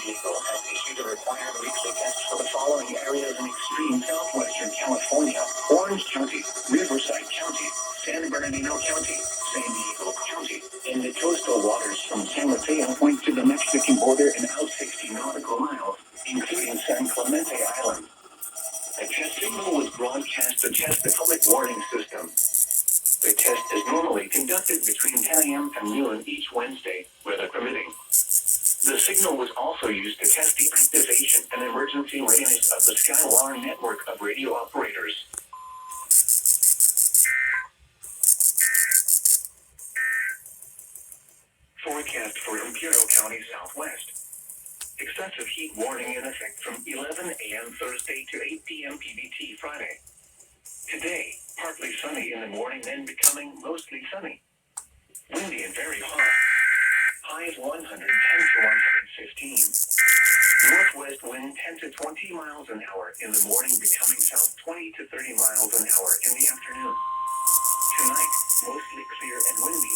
Diego has issued a required weekly test for the following areas in extreme southwestern California: Orange County, Riverside County, San Bernardino County, San Diego County, in the coastal waters from San Mateo Point to the Mexican border and out 60 nautical miles, including San Clemente Island. A test signal was broadcast to test the public warning system. The test is normally conducted between 10 a.m. and noon each Wednesday, weather permitting. The signal was also used to test the activation and emergency readiness of the Skywire network of radio operators. Forecast for Imperial County Southwest. Excessive heat warning in effect from 11 a.m. Thursday to 8 p.m. PBT Friday. Today, partly sunny in the morning, then becoming mostly sunny. Windy and very hot. Highs 110 to 115. Northwest wind 10 to 20 miles an hour in the morning, becoming south 20 to 30 miles an hour in the afternoon. Tonight, mostly clear and windy.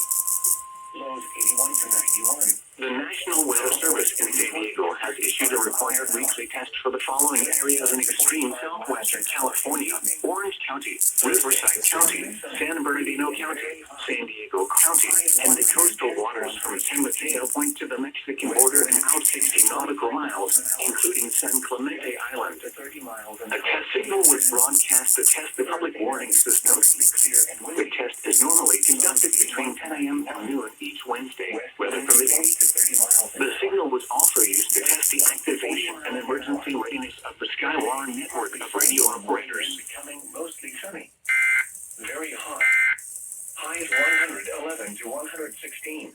Lows 81 to 91. The National Weather Service in San Diego has issued a required weekly test for the following areas in extreme southwestern California: Orange County, Riverside County, San Bernardino County, San Diego County, and the coastal waters from San Mateo Point to the Mexican border and out 60 nautical miles, including San Clemente Island. A test signal was broadcast to test the public warning system. The test is normally conducted between 10 a.m. and noon each Wednesday, weather permitting. The signal was also used to test the activation and emergency readiness of the Skywire network of radio operators. Becoming mostly sunny. Very hot. Highs 111 to 116.